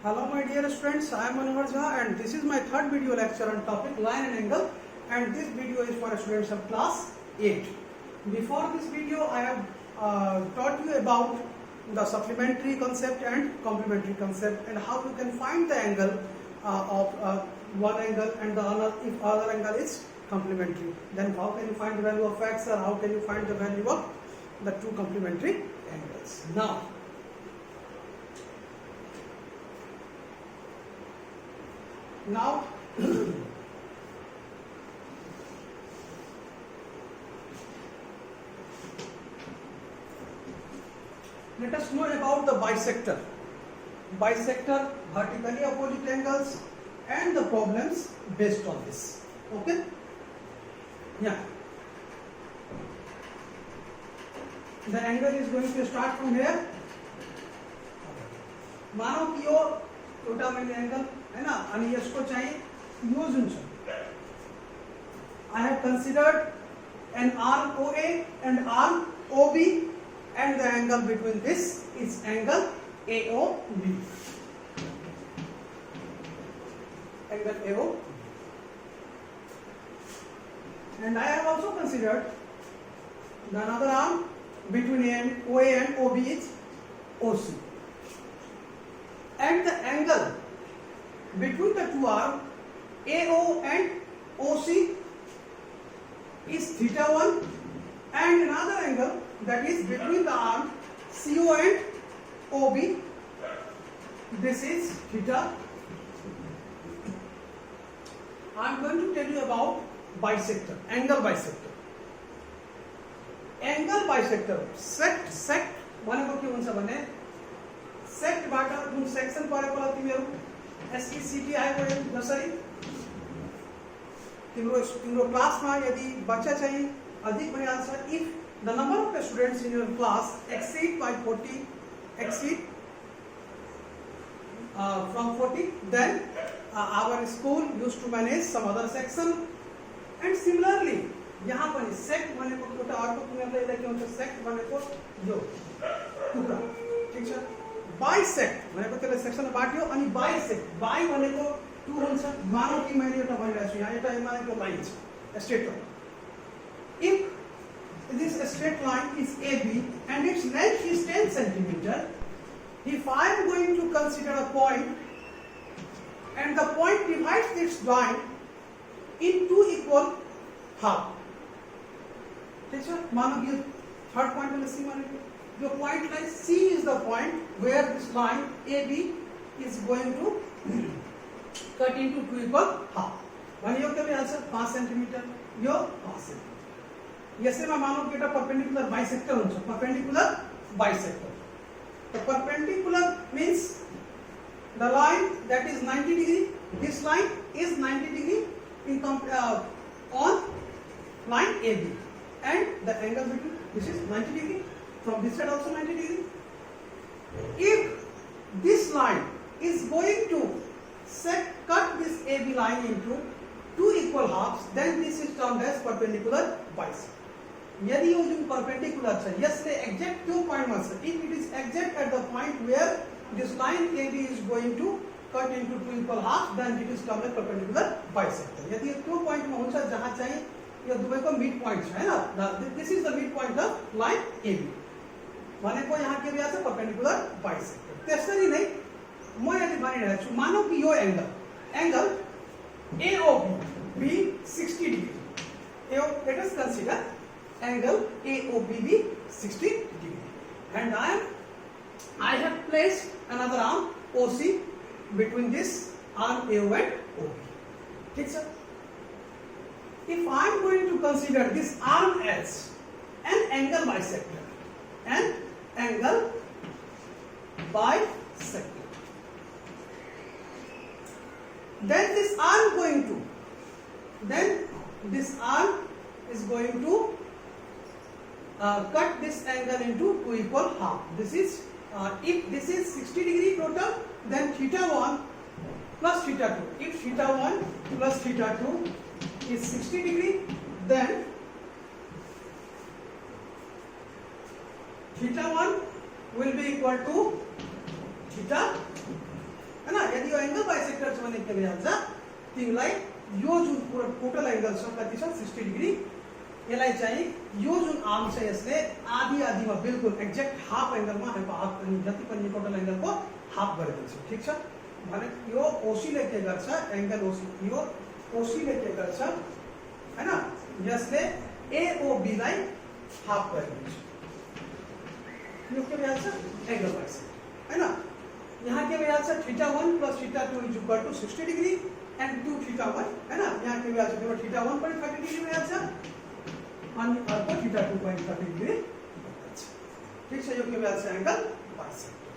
Hello my dear students, I am Manohar Jha and this is my third video lecture on topic line and angle, and this video is for students of class 8. Before this video I have taught you about the supplementary concept and complementary concept and how you can find the angle of one angle and the other if other angle is complementary. Then how can you find the value of x or how can you find the value of the two complementary angles. Now let us know about the bisector. Bisector, vertically opposite angles and the problems based on this. Okay? Yeah. The angle is going to start from here. मानो कि यो एउटा मैले angle है ना अनि यसको चाहिँ यो जुन छ I have considered an arc OA and arc OB and the angle between this is angle AOB. Angle AOB. And I have also considered the another arm between OA and OB is OC. And the angle between the two arms AO and OC is theta 1, and another angle that is between the arm CO and OB, this is theta. I am going to tell you about bisector, angle bisector. Angle bisector, sect भनेको के हुन्छ भने sect बाट जुन section परेको तिमीहरु एसईसीटी आएको जसरी तिम्रो क्लासमा यदि बच्चा चाहिँ अधिक भइहाल्छ if the number of the students in your class exceed by 40 from 40, then our school used to manage some other section. And similarly यहाँ पनि सेक्ट भनेको एउटा अर्को तिमीहरुले यसलाई के हुन्छ सेक्ट भनेको यो टुक्रा ठीक छ बाइसेक्ट भनेको त्यसले सेक्सनमा बाट्यो अनि बाइसेक्ट बाइ भनेको टु हुन्छ मानौ कि मैले एउटा भनिरहेछु यहाँ एउटा मानेको लाइन छ straight line if this straight line is AB and its length is 10 centimeter. If I am going to consider a point and the point divides this line in two equal half. ठीक है? मानो कि third point वाला C माने जो point line C is the point where this line AB is going to cut into two equal half. माने यो क्या भी आंसर 5 सेंटीमीटर यो 5 सेंटीमीटर. यसैमा मानौ कि एउटा परपेंडिकुलर बाइसेक्टर हुन्छ perpendicular bisector. The perpendicular means the line that is 90 degree. This line is 90 degree in on line AB, and the angle between this is 90 degree. From this side also 90 degree. If this line is going to cut this AB line into two equal halves, then this is termed as perpendicular bisector. यदि यो जुन perpendicular छ यसले exact त्यो पॉइन्टमा छ if it is exact at the point where this line AB is going to cut into two equal half then it is termed as perpendicular bisector. यदि त्यो पॉइन्टमा हुन्छ जहाँ चाहिँ यो दुवैको मिड पॉइंट छ हैन this is the mid point of line AB भनेको यहाँ के भइहाल्छ परपेंडिकुलर बाइसेक्टर. त्यसरी नै म यदि भनिरहेको छु मानौ कि यो angle AOB 60 degree. Let us consider angle AOB be 60 degree, and I have placed another arm OC between this arm AO and OB. ठीक है? If I am going to consider this arm as an angle bisector, then this arm is going to cut this angle into two equal half. This is if this is 60 degree total, then theta 1 plus theta 2. If theta 1 plus theta 2 is 60 degree, then theta 1 will be equal to theta है ना यदि यो angle bisector छ भने के भइहाल्छ तिमीलाई यो जुन पुरो total angle छ कति छ 60 डिग्री यसलाई चाहिँ यो जुन आर्म छ यसले आधी आधीमा बिल्कुल एक्ज्याक्ट हाफ एंगलमा हाफ जति पनि टोटल एंगलको हाफ गरिदिन्छ ठीक छ भने यो ओसी ले के गर्छ एंगल ओसी यो ओसी ले के गर्छ हैन यसले एओबी लाई हाफ गरिदिन्छ यो के भइहाल्छ एंगल बाइसेक्टर हैन यहाँ के भइहाल्छ θ1 + θ2 = 60 डिग्री एन्ड 2 θ1 हैन यहाँ के भइहाल्छ त्यो θ1 पनि 30 डिग्री भइहाल्छ अनि अर्को θ2 पनि 30 डिग्री भइहाल्छ ठीक छ यो के भइहाल्छ एंगल बाइसेक्टर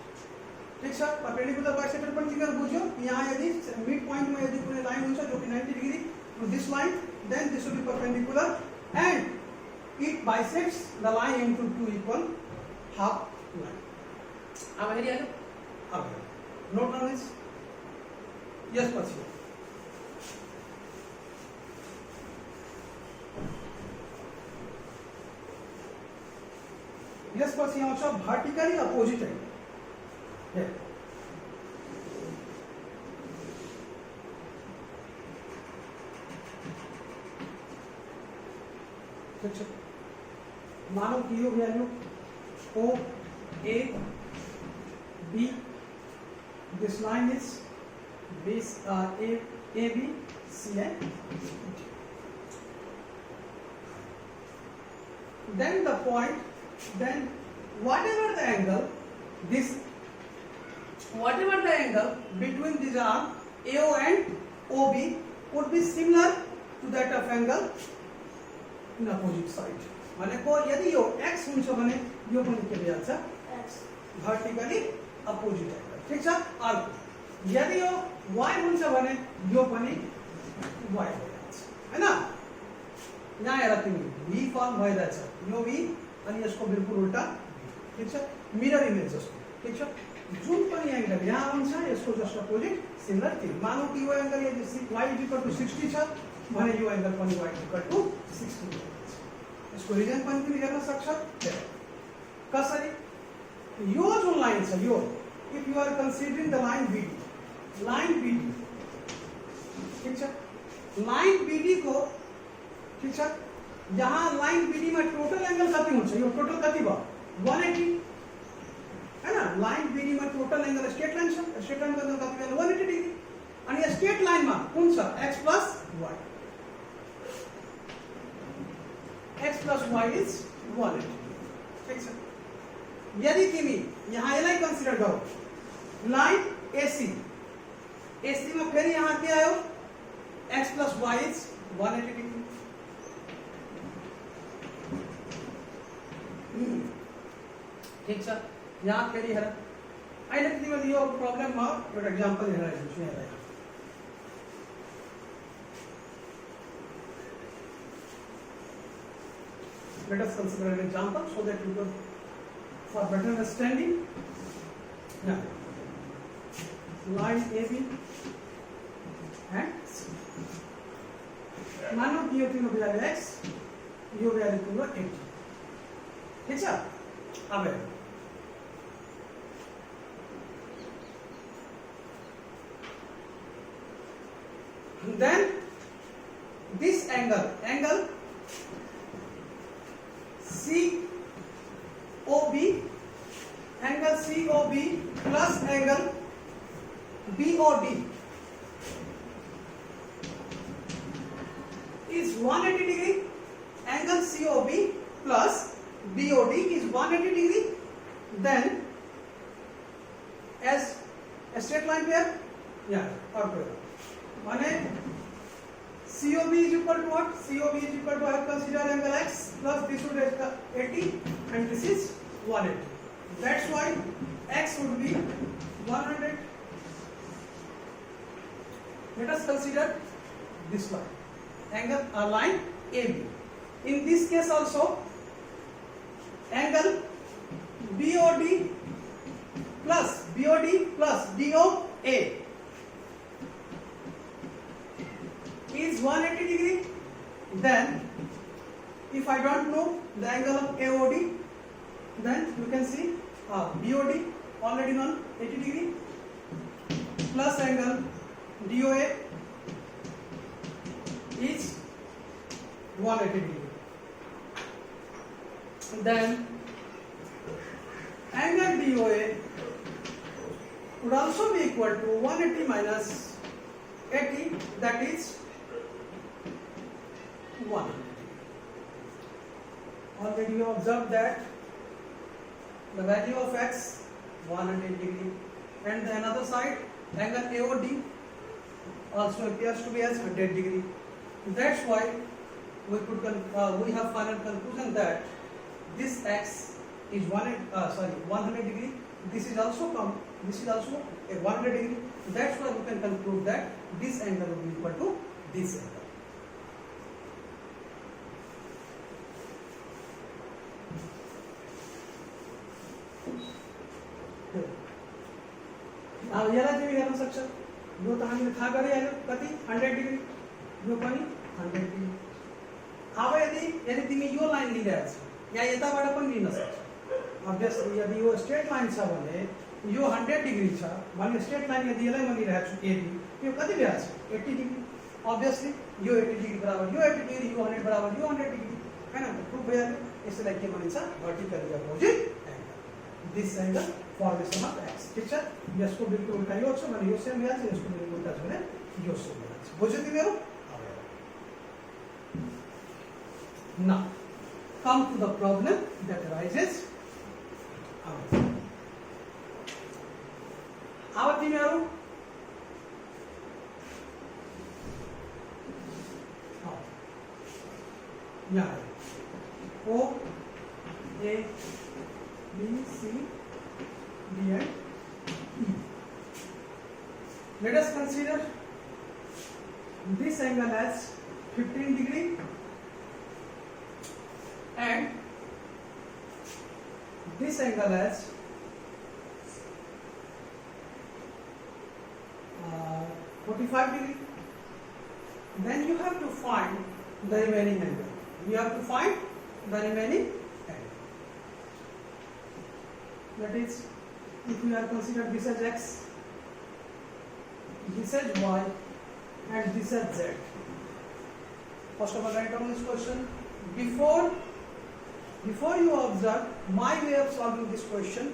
ठीक छ परपेंडिकुलर बाइसेक्टर पनि तिमीहरु बुझ्यो यहाँ यदि मिड पोइन्टमा यदि कुनै लाइन हुन्छ जो कि 90 degree to this line then this will be perpendicular and it bisects the line into two equal half line अब हेरिहाल्यो अब नोट डाउन दिस यसपछि यसपछि आउँछ भर्टिकली अपोजिट एंगल मानो कि यो value O A B this line is base A B C and then the point then whatever the angle between these arm AO and OB would be similar to that of angle in opposite side भनेको यदि यो x हुन्छ भने यो पनि के भइहाल्छ x vertically opposite angle ठीक छ अर्को यदि यो y हुन्छ भने यो पनि y भइहाल्छ हैन यहाँ हेर तिमी v फर्म भइरहेछ यो v अनि यसको बिल्कुल उल्टा ठीक छ मिरर इमेज जस्तो ठीक छ जुन पनि एंगल यहाँ हुन्छ यसको जस्ट अपोजिट सिमिलर थिङ मानौ कि यो एंगल यदि y = 60 छ भने यो एंगल पनि y = 60 इसको रीजन पनि तिमी हेर्न सक्छ कसरी यो जुन लाइन छ यो if you are considering the line BD ठीक छ लाइन BD को ठीक छ यहाँ लाइन BD मा टोटल एंगल कति हुन्छ यो टोटल कति भयो 180 हैन लाइन BD मा टोटल एंगल स्ट्रेट लाइन छ स्ट्रेट लाइन को कति भयो 180 डिग्री अनि स्ट्रेट लाइन मा कुन छ x + y x + y is 180 ठीक छ यदि तिमी यहाँ यसलाई कन्सिडर गरौ लाइन AC में फेरि यहाँ के आयो x + y is 180 डिग्री ठीक छ यहाँ फेरि हेर अहिले तिमीले यो प्रब्लममा एउटा एक्जाम्पल हेरेर छु यहाँ let us consider an example so that you can for better understanding now line AB and C मानो कि यो तीनों वैल्यू x यो वैल्यू तीनों 80 ठीक है अब then this angle COB plus angle BOD is 180 degree. Angle COB plus BOD is 180 degree. Then as a straight line pair, yeah, or one COB is equal to what? COB is equal to I have considered angle x plus this would be 80 and this is 180. That's why x would be 100. Let us consider this line, angle line AB. In this case also, angle BOD plus DOA is 180 degree. Then if I don't know the angle of AOD, then you can see BOD already known 80 degree plus angle DOA is 180 degree. Then angle DOA would also be equal to 180 minus 80, that is 1. Already you observed that the value of x 180 degree, and the another side angle AOD also appears to be as 100 degree. That's why we have final conclusion that this x is 100 degree. This is also a 100 degree. That's why we can conclude that this angle will be equal to this angle. अब याला तुम्ही घालू शकता जो तुम्ही था करे आलो कति 100 डिग्री यो पनि 100 डिग्री. अब यदि तुम्ही यो लाइन लिइरहेछ या यताबाट पनि लिन सक्छ. अभियसली यदि यो स्ट्रेट लाइन छ भने यो 100 डिग्री छ भने स्ट्रेट लाइन यदि यसलाई म लिइरहेको छु एबी यो कति भइहाल्छ 80 डिग्री. अभियसली यो 80 डिग्री बराबर यो 80 डिग्री यो 100 बराबर यो 100 डिग्री हैन. प्रुफ भइहाल्यो. यसलाई के भनिन्छ vertically opposite angle. This angle formation of x. ठीक छ. यसको बिल्कुल उल्टा यो छ भने यो सेम भइहाल्छ. यसको बिल्कुल उल्टा छ भने यो सेम भइहाल्छ. बुझ्यो तिमीहरु? Now come to the problem that arises. अब तिमीहरु यहाँ O A B C D and E. Let us consider this angle as 15 degree and this angle as 45 degree. Then you have to find the remaining angle. You have to find the remaining angle. That is, if we are considered this as x, this as y, and this as z. First of all, write down this question. Before you observe my way of solving this question,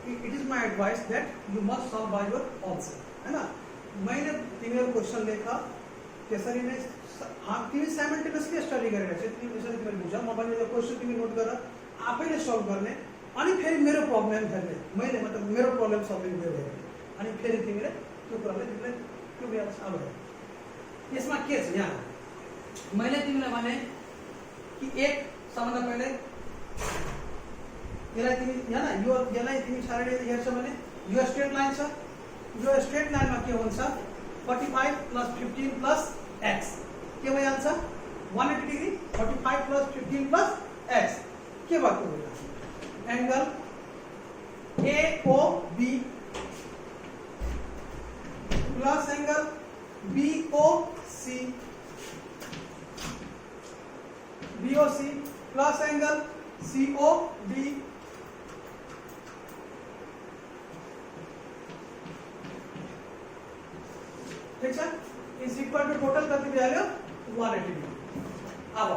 it is my advice that you must solve by your own self. है ना. मैंने तिमीहरु question लेखा त्यसरी नै तिमी simultaneously study गरेर चाहिँ तिमी यसरी तिमीले बुझ. म भने यो क्वेशन तिमी नोट गर आफैले सल्भ गर्ने अनि फेरि मेरो प्रब्लम हेर्ने. मैले मतलब मेरो प्रब्लम सल्भिङ वे हेर्ने अनि फेरि तिमीले त्यो कुराले तिमीले त्यो भइहाल्छ. अब यसमा के छ यहाँ मैले तिमीलाई भने कि एक सबभन्दा पहिले यसलाई तिमी यहाँ यो यसलाई तिमी सारणी हेर्छौ भने यो स्ट्रेट लाइन छ. यो स्ट्रेट लाइन में के हुन्छ 45 plus 15 plus x के भइहाल्छ 180 डिग्री. 45 plus 15 plus x के भएको होला angle AOB plus angle BOC plus angle COD ठीक है. इज इक्वल टू टोटल कति भइहाल्यो 180 डिग्री. अब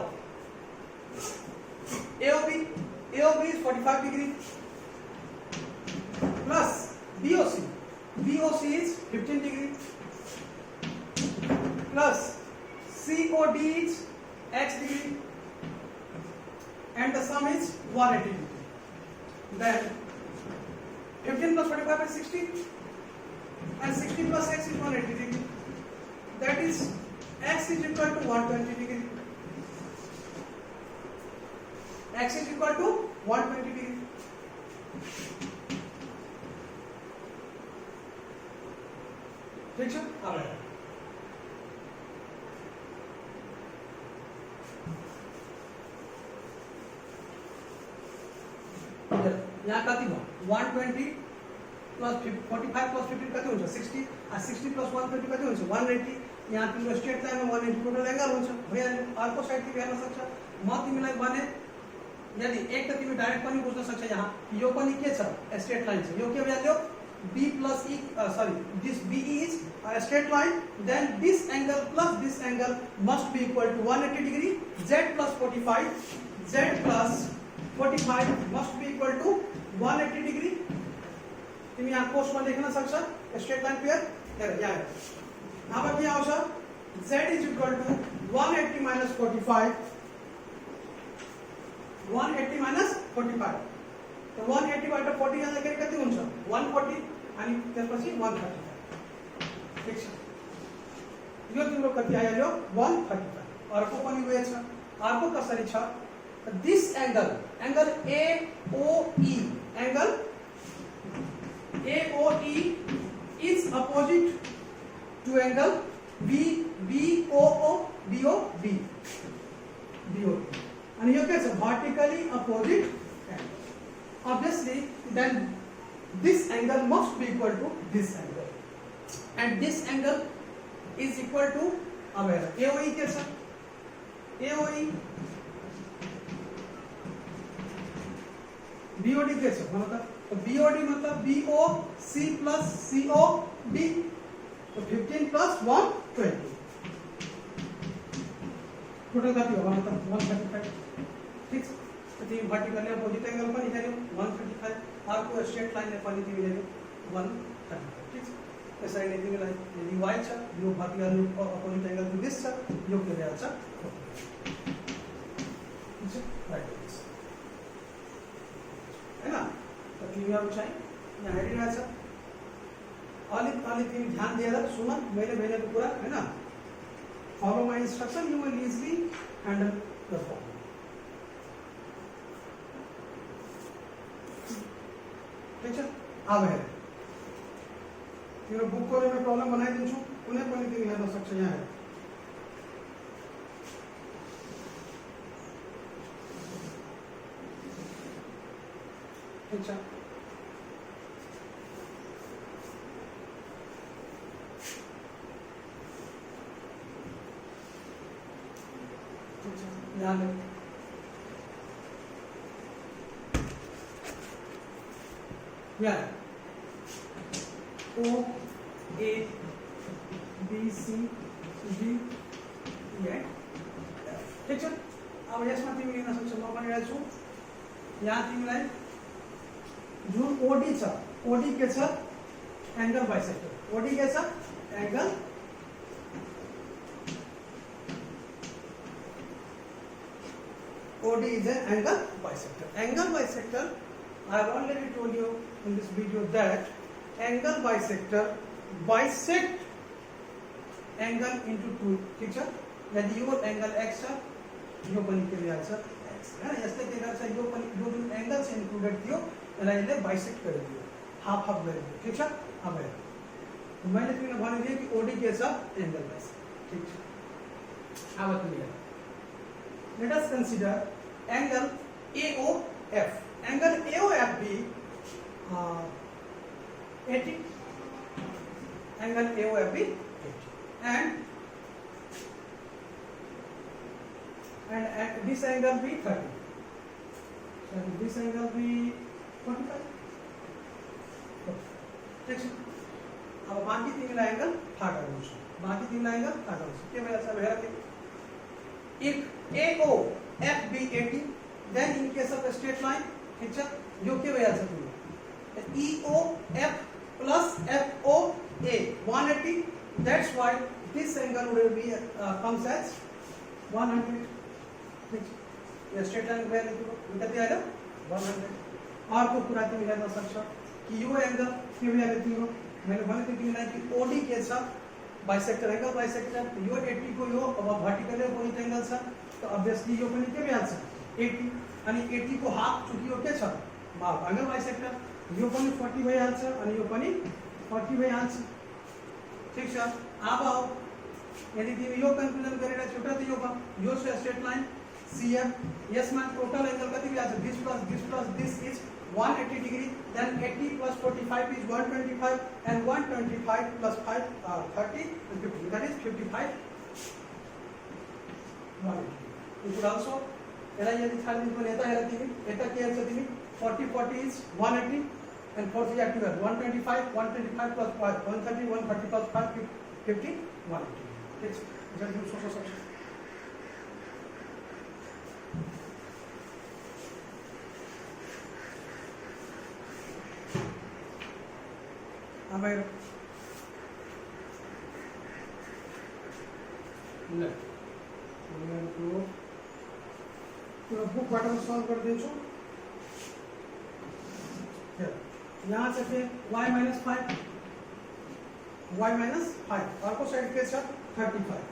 AOB is 45 degree plus BOC is 15 degree plus COD is x degree and the sum is 180 degree. Then 15 plus 45 is 60 and 60 plus x is 180 degree. That is x is equal to 120 degree. X is equal to 120 degree. ठीक है. अब यहाँ कति भयो 120 plus 45 plus 15 कति हुन्छ 60 और 60 plus 120 कति हुन्छ 180. यहाँ तिम्रो स्ट्रेट लाइन में 180 टोटल एंगल हुन्छ भइहाल्यो. अर्को साइड तिमी हेर्न सक्छ. म तिमीलाई भने यदि एक त तिमी डाइरेक्ट पनि बुझ्न सक्छ यहाँ यो पनि के छ स्ट्रेट लाइन छ. यो के भइहाल्यो B plus E, this BE is a straight line, then this angle plus this angle must be equal to 180 degree. Z plus 45, Z plus 45 must be equal to 180 degree. तुम्ही या course मध्ये लिखना सकता straight line pair या यहाँ पर क्या होगा Z is equal to 180 minus 45, 180 minus 45. तो 180 वाटा 40 याद करें कितनी होंगे 140 आणि त्यापाशी 135. ठीक है यो तुम लोग किती आया लो 135 और को कोणी वेळ छ आर को कसरी छ this angle AOE AOE is opposite to angle BOB and you can say vertically opposite angle. Obviously then this angle must be equal to this angle, and this angle is equal to AOE कैसा AOE BOD कैसे मतलब तो BOD मतलब BOC plus COD तो 15 plus 120 total किती होगा मतलब 135. ठीक तो तीन वर्टिकल अपोजिट एंगल पर इधर 135 आपको स्ट्रेट लाइन में पानी दी मिलेगी 135. ठीक ऐसा ही नहीं मिला यदि y छ यो vertical opposite angle to this छ यो के लिए छ राइट है ना. तो क्लियर हो जाए यहाँ हेडिंग है सर ऑलिव ध्यान दिया था सुना मैंने तो पूरा है ना. Follow my instruction you will easily handle the problem. ठीक है अब है बुक को मैं प्रॉब्लम बनाई दूं છું કોને કોને કેવી હેલો સક્ષમ यहाँ है. अच्छा ध्यान रखें O A B C D E F. ठीक है अब यशमा तीन लिखना सक्षम आपण રહ્યા છું यहाँ तीन लाइन जो OD छ OD के छ एंगल बाइसेक्टर OD के छ angle OD is an angle bisector. Angle bisector, I have already told you in this video that angle bisector bisect angle into two. ठीक है यदि यो एंगल x है यो पनि के लिए आछ x है ना यसले के गर्छ यो पनि जो जुन एंगल से इंक्लूडेड थियो यसलाई बाइसेक्ट कर दियो हाफ हाफ कर दियो. ठीक है अब है तो मैंने तिमीलाई भने कि OD के छ एंगल बाइसेक्टर. ठीक है अब clear. Let us consider angle AOF. Angle AOF be 80. Angle AOF be 80. And this angle be 30. And this angle be 45. ठीक है अब बाकी तीन एंगल ठाटा होछ बाकी तीन एंगल ठाटा होछ के वजह से भेरा के if AOF be 80 then in case of a straight line ठीक है जो के वजह से तुम्हें EOF plus FOA 180 that's why this angle will be comes as 100. ठीक है स्ट्रेट लाइन वैल्यू कितनी आएगा 100 और को पूरा के मिला सकता कि यो एंगल के वजह से तीनों मैंने बोला कि मिला कि OD के साथ बाइसेक्टर एंगल बाइसेक्टर यो 80 को यो अब वर्टिकल अपोजिट एंगल छ तो ऑब्वियसली यो पनि के भ्यान्छ 80 अनि 80 को हाफ चुकी यो के छ एंगल बाइसेक्टर यो पनि 40 भइहाल्छ अनि यो पनि 40 भइहाल्छ. ठीक छ अब आओ यदि तिमी यो कन्क्लुजन गरेर छुटा त यो स्ट्रेट लाइन CF यसमा टोटल एंगल कति भइहाल्छ this plus this is 180 degree, then 80 plus 45 is 125 and 125 plus 5 30 and 50, that is 55 180. You could also यदि खाली पण येता तिमी येता के आन्सर तिमी 40 40 is 180 and 4 3 are 12. 125 plus 5, 130, 130 plus 5, 50, 180. ठीक है, जल्दी सोचो। हमें बुक बटन सॉल्व कर दीजिए। यहाँ से फिर y माइनस 5 और को साइड के साथ 35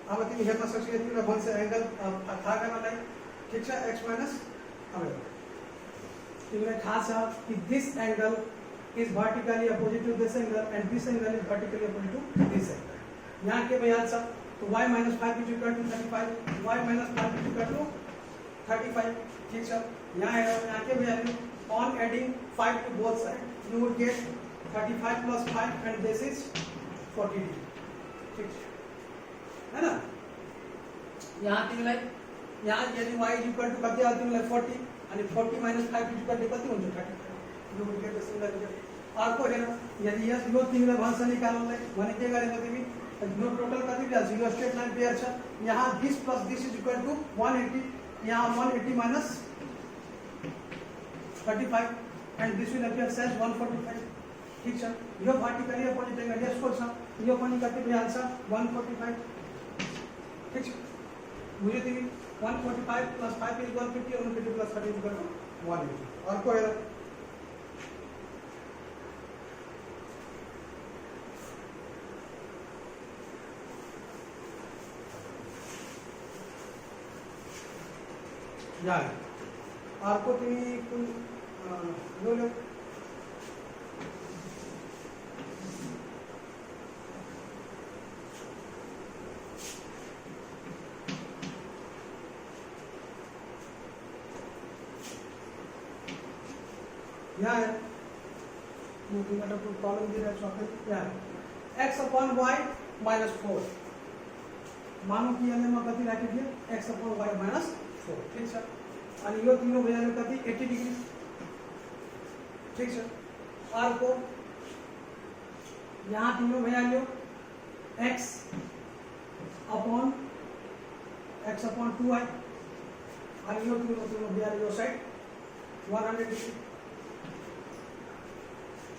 अब तीन हेल्प सक्सेस तीन वन से एंगल था करना लाइक ठीक है x माइनस अब तीन खास है कि this angle is vertically opposite to this angle and this angle is vertically opposite to this angle। यहाँ के भैया सब तो y minus 5 is equal to 35, y minus 5 is equal to 35, ठीक है। यहाँ के value on adding 5 to both sides you would get 35 plus 5 and this is 40 degree, ठीक है ना। यहाँ तीन लाइक यहाँ यदि y is equal to कितना आती है 40 आणि 40 minus 5 is equal to कितना होता है 35, you would get the similar result। और को है ना यदि यस यो तीन ला भाग से निकालना है माने क्या करेंगे तभी नो टोटल कर दिया जीरो स्ट्रेट लाइन पेयर छ यहाँ this plus this is equal to 180 यहाँ 180 minus 35 and this will appear as 145, ठीक है। यो वर्टिकली अपोजिट एंगल यस को छ यो पनि कति भइहाल्छ 145, ठीक है। मुझे तिमी 145 प्लस 5 इज 150 और 150 प्लस 30 इज इक्वल टू 180 और को है यार आपको तुम्ही कोण बोलो यार मुझे मतलब कोई कॉलम दे रहा है चौथे यार x upon y minus 4 मानो कि हमें मैं कति राखी दिए x upon y minus 4, ठीक है। आणि यो तीनों वैल्यू कति 80 डिग्री, ठीक है। r को यहाँ तीनों वैल्यू x upon 2y आणि यो तीनों वैल्यू साइड 100 डिग्री,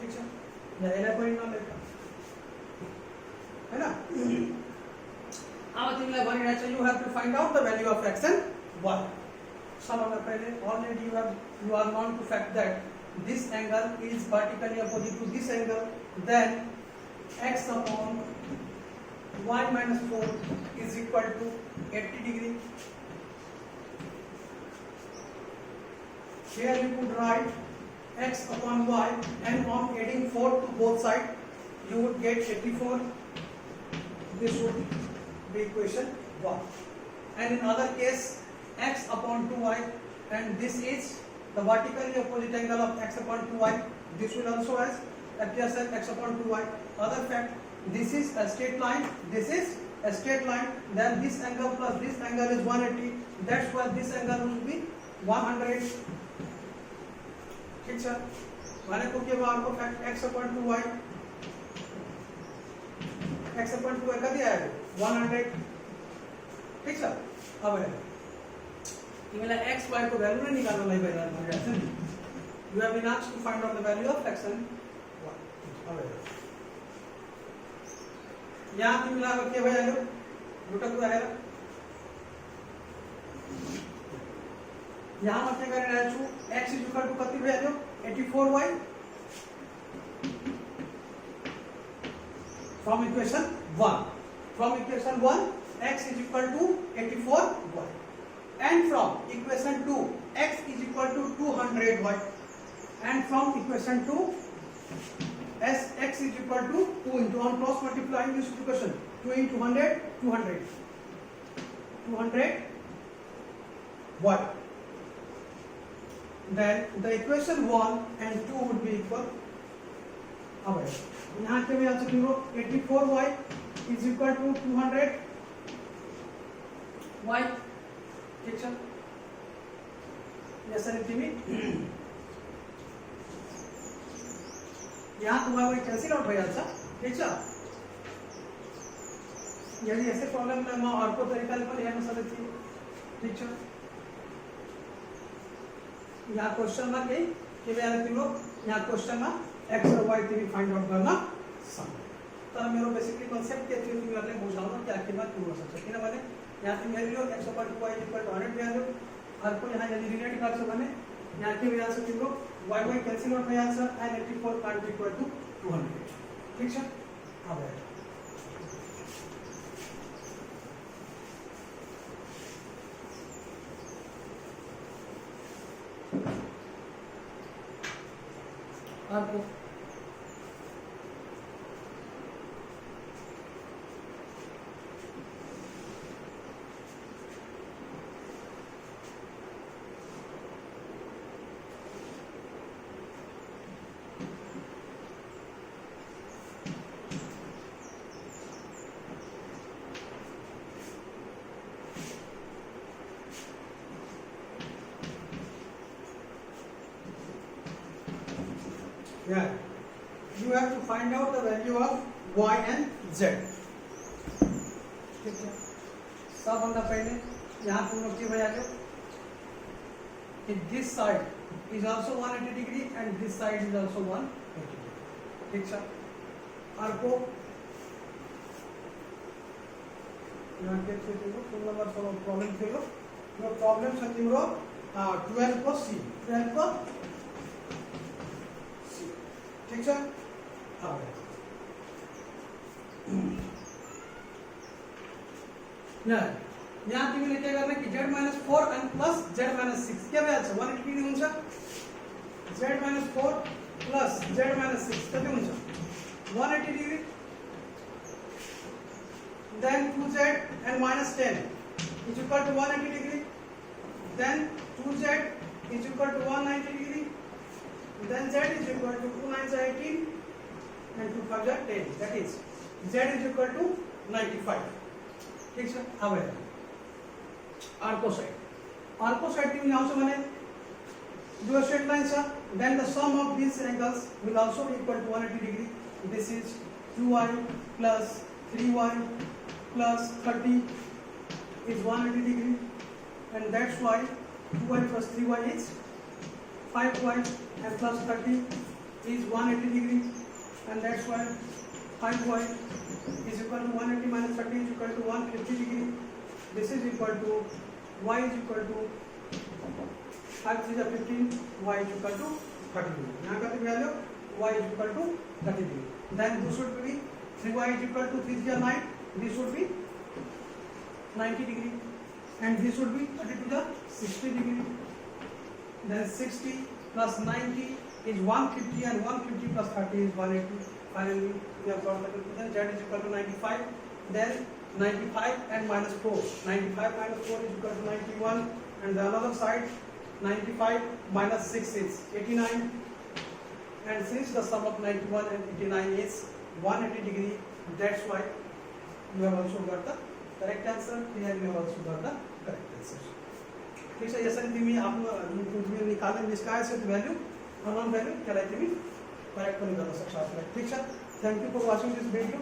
ठीक है। या एला परिणाम लेता है ना। अब तिमीलाई भनिरहेछ you have to find out the value of x and y। सबभन्दा पहिले already you are known to fact that this angle is vertically opposite to this angle, then x upon y minus 4 is equal to 80 degree। Here you could write x upon y and on adding 4 to both sides you would get 84, this would be equation 1। and in other case x upon 2y and this is the vertically opposite angle of x upon 2y, this will also as appears as x upon 2y। other fact, this is a straight line, this is a straight line, then this angle plus this angle is 180, that's why this angle will be 100, ठीक है। माने को के बार को fact x upon 2y कति आएगा 100, ठीक है। अब है तिमीलाई x y को भ्यालु नै निकाल्न लागि भइरहेको छ नि। You have been asked to find out the value of x and y। अब यहाँ तिमीलाई अब के भइहाल्यो एउटा कुरा हेर यहाँ म के गरिरहेको छु x इज इक्वल टु कति भइहाल्यो 84y from equation 1 x is equal to 84y and from equation 2 x is equal to 200y and from equation 2 as x is equal to 2 into on cross multiplying this equation 2 into 100 200y, then the equation 1 and 2 would be equal। अब यहाँ के भी आ सकते हो 84y is equal to 200y, ठीक है। ये सारी टीवी यहाँ तो वाई कैंसिल आउट हो जाता, ठीक है। यदि ऐसे प्रॉब्लम में मैं और को तरीका पर हेर्न सक्छु, ठीक छ। यहाँ क्वेश्चन में यही के बेला तिम्रो यहाँ क्वेश्चन में एक्स र वाई तिमी फाइन्ड आउट गर्न सक्छौ। तर मेरो बेसिकली कन्सेप्ट के थियो तिमीहरुले बुझाउन कि आखिरमा के हुन सक्छ, किनभने यहाँ तिमी हेर्यो x = y = 100 भ्यालु, अर्को यहाँ यदि रिलेट गर्छ भने यहाँ के भइहाल्छ तिम्रो y y क्यान्सल आउट भइहाल्छ and 84 can't be equal to 200, ठीक छ। अब हेर अर्को yeah, you have to find out the value of y and z, ठीक है। सबभन्दा पहिले यहाँ तिम्रो के भइहाल्यो कि this side is also 180 degree and this side is also 180 degree, ठीक छ। अर्को यहाँ के थियो तिम्रो 16 नम्बर प्रब्लम थियो, यो प्रब्लम छ तिम्रो 12 को c, 12 को ठीक छ। अब यहाँ तिमीले के गर्ने कि z - 4 and plus z - 6 के भइहाल्छ 180 डिग्री हुन्छ। z - 4 plus z - 6 कति हुन्छ 180 degree. then 2z and -10 is equal to 180 degree, then 2z is equal to 190 degree, then z is equal to 2 9 18 and 2 5 10, that is z is equal to 95, ठीक छ। अब हेर अर्को side तिमी आउँछ भने दुई स्ट्रेट लाइन छ, then the sum of these angles will also be equal to 180 degree. This is 2y plus 3y plus 30 is 180 degree, and that's why 2y plus 3y is 5y and plus 30 is 180 degree, and that's why 5y is equal to 180 minus 30 is equal to 150 degree. This is equal to y is equal to 5 3 is 15, y is equal to 30 degree. यहाँ का value y is equal to 30 degree. Then this should be 3y is equal to 3 is 9. This should be 90 degree, and this should be 30 to the 60 degree. Then 60 plus 90 is 150, and 150 plus 30 is 180. Finally, we have got the conclusion z is equal to 95. Then 95 and minus 4. 95 minus 4 is equal to 91, and the another side 95 minus 6 is 89. And since the sum of 91 and 89 is 180 degree, that's why you have also got the correct answer. Here you have also got the correct answer. ठीक है, यसरी तिमी आफ्नो तिमीले निकाल्ने निस्कायसित value unknown value त्यसलाई तिमी correct पनि गर्न सक्छौ आफूलाई, ठीक छ। Thank you for watching this video.